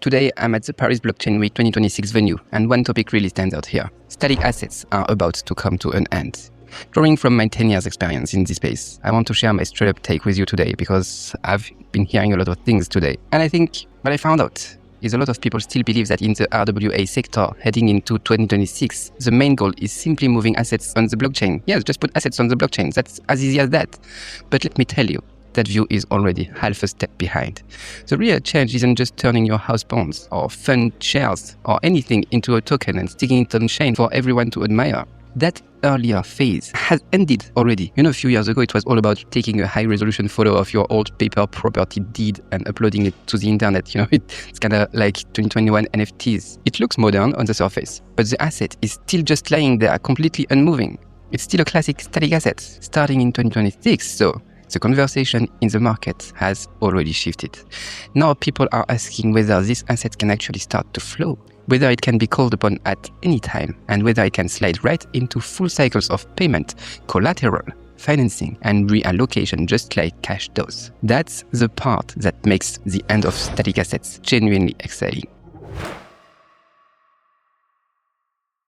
Today, I'm at the Paris Blockchain Week 2026 venue, and one topic really stands out here. Static assets are about to come to an end. Drawing from my 10 years experience in this space, I want to share my straight-up take with you today because I've been hearing a lot of things today. And I think what I found out is a lot of people still believe that in the RWA sector heading into 2026, the main goal is simply moving assets on the blockchain. Yes, just put assets on the blockchain. That's as easy as that. But let me tell you, that view is already half a step behind. The real change isn't just turning your house bonds or fund shares or anything into a token and sticking it on chain for everyone to admire. That earlier phase has ended already. A few years ago, it was all about taking a high-resolution photo of your old paper property deed and uploading it to the internet. It's kind of like 2021 NFTs. It looks modern on the surface, but the asset is still just lying there, completely unmoving. It's still a classic static asset, starting in 2026, so the conversation in the market has already shifted. Now people are asking whether this asset can actually start to flow, whether it can be called upon at any time, and whether it can slide right into full cycles of payment, collateral, financing, and reallocation just like cash does. That's the part that makes the end of static assets genuinely exciting.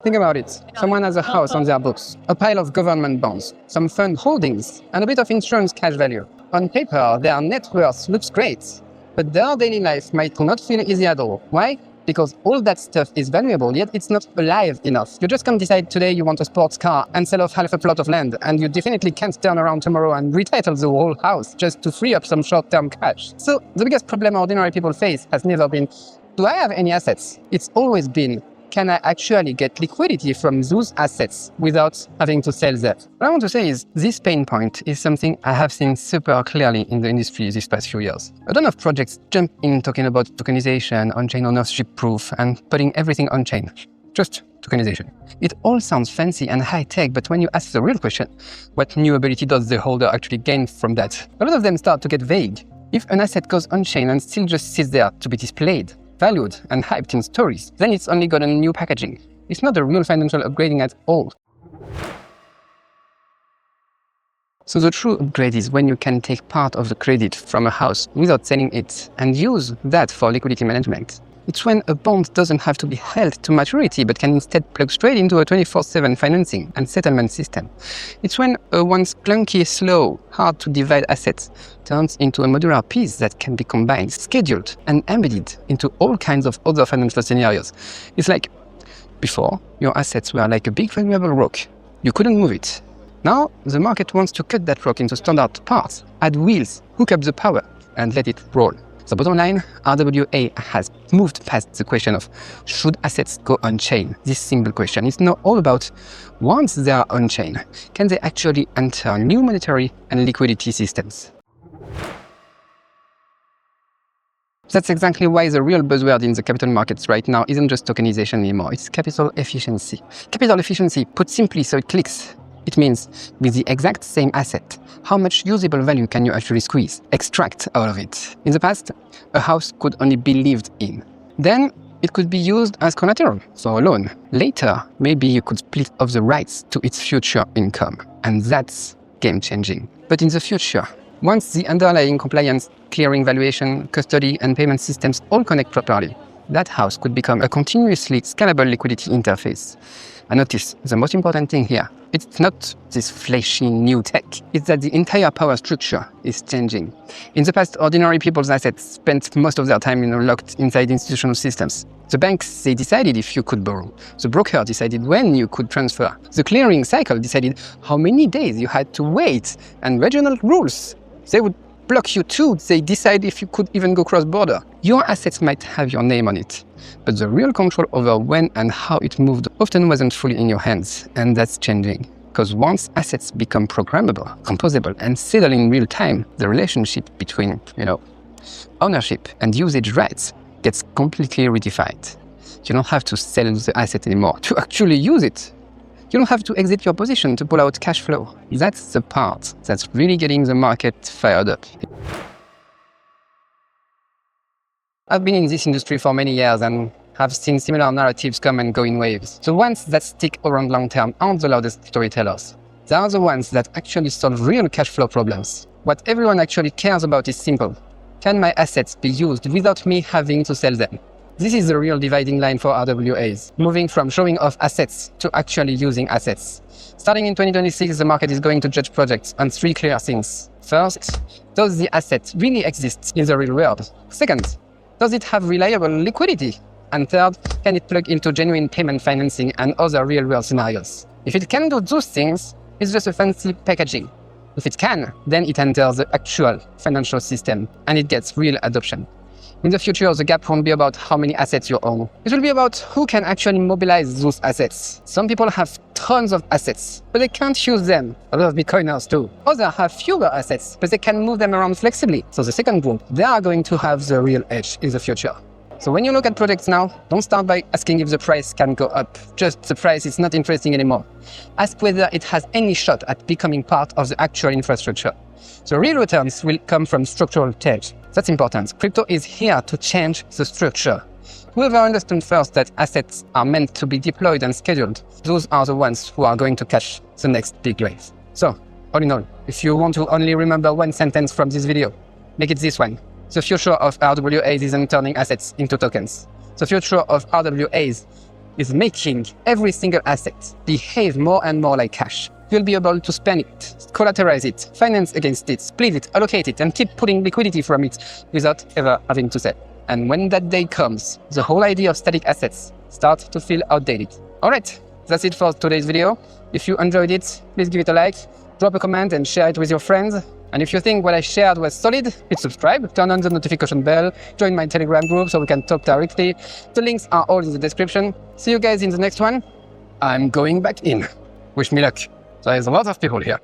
Think about it. Someone has a house on their books, a pile of government bonds, some fund holdings, and a bit of insurance cash value. On paper, their net worth looks great, but their daily life might not feel easy at all. Why? Because all that stuff is valuable, yet it's not alive enough. You just can't decide today you want a sports car and sell off half a plot of land, and you definitely can't turn around tomorrow and retitle the whole house just to free up some short-term cash. So the biggest problem ordinary people face has never been, do I have any assets? It's always been, can I actually get liquidity from those assets without having to sell them? What I want to say is this pain point is something I have seen super clearly in the industry these past few years. A ton of projects jump in talking about tokenization, on-chain ownership proof, and putting everything on-chain. Just tokenization. It all sounds fancy and high-tech, but when you ask the real question, what new ability does the holder actually gain from that? A lot of them start to get vague. If an asset goes on-chain and still just sits there to be displayed, valued and hyped in stories, then it's only got a new packaging. It's not a real financial upgrading at all. So the true upgrade is when you can take part of the credit from a house without selling it and use that for liquidity management. It's when a bond doesn't have to be held to maturity but can instead plug straight into a 24/7 financing and settlement system. It's when a once clunky, slow, hard to divide asset turns into a modular piece that can be combined, scheduled, and embedded into all kinds of other financial scenarios. It's like, before, your assets were like a big valuable rock. You couldn't move it. Now, the market wants to cut that rock into standard parts, add wheels, hook up the power, and let it roll. So bottom line, RWA has moved past the question of should assets go on-chain? This simple question is now all about once they are on-chain, can they actually enter new monetary and liquidity systems? That's exactly why the real buzzword in the capital markets right now isn't just tokenization anymore, it's capital efficiency. Capital efficiency, put simply so it clicks. It means, with the exact same asset, how much usable value can you actually squeeze, extract out of it? In the past, a house could only be lived in. Then, it could be used as collateral for a loan. Later, maybe you could split off the rights to its future income. And that's game-changing. But in the future, once the underlying compliance, clearing, valuation, custody, and payment systems all connect properly, that house could become a continuously scalable liquidity interface. And notice, the most important thing here, it's not this flashy new tech, it's that the entire power structure is changing. In the past, ordinary people's assets spent most of their time locked inside institutional systems. The banks, they decided if you could borrow. The broker decided when you could transfer. The clearing cycle decided how many days you had to wait. And regional rules, they would block you too. They decide if you could even go cross-border. Your assets might have your name on it, but the real control over when and how it moved often wasn't fully in your hands, and that's changing. Because once assets become programmable, composable, and settle in real time, the relationship between, ownership and usage rights gets completely redefined. You don't have to sell the asset anymore to actually use it. You don't have to exit your position to pull out cash flow. That's the part that's really getting the market fired up. I've been in this industry for many years and have seen similar narratives come and go in waves. The ones that stick around long term aren't the loudest storytellers. They are the ones that actually solve real cash flow problems. What everyone actually cares about is simple. Can my assets be used without me having to sell them? This is the real dividing line for RWAs, moving from showing off assets to actually using assets. Starting in 2026, the market is going to judge projects on 3 clear things. First, does the asset really exist in the real world? Second, does it have reliable liquidity? And third, can it plug into genuine payment financing and other real-world scenarios? If it can do those things, it's just a fancy packaging. If it can, then it enters the actual financial system and it gets real adoption. In the future, the gap won't be about how many assets you own. It will be about who can actually mobilize those assets. Some people have tons of assets, but they can't use them. A lot of Bitcoiners too. Others have fewer assets, but they can move them around flexibly. So the second group, they are going to have the real edge in the future. So when you look at projects now, don't start by asking if the price can go up. Just the price is not interesting anymore. Ask whether it has any shot at becoming part of the actual infrastructure. The real returns will come from structural change. That's important. Crypto is here to change the structure. Whoever understands first that assets are meant to be deployed and scheduled, those are the ones who are going to catch the next big wave. So, all in all, if you want to only remember one sentence from this video, make it this one. The future of RWAs isn't turning assets into tokens. The future of RWAs is making every single asset behave more and more like cash. You'll be able to spend it, collateralize it, finance against it, split it, allocate it, and keep pulling liquidity from it without ever having to sell. And when that day comes, the whole idea of static assets starts to feel outdated. Alright, that's it for today's video. If you enjoyed it, please give it a like, drop a comment and share it with your friends. And if you think what I shared was solid, hit subscribe, turn on the notification bell, join my Telegram group so we can talk directly. The links are all in the description. See you guys in the next one. I'm going back in. Wish me luck. There's a lot of people here.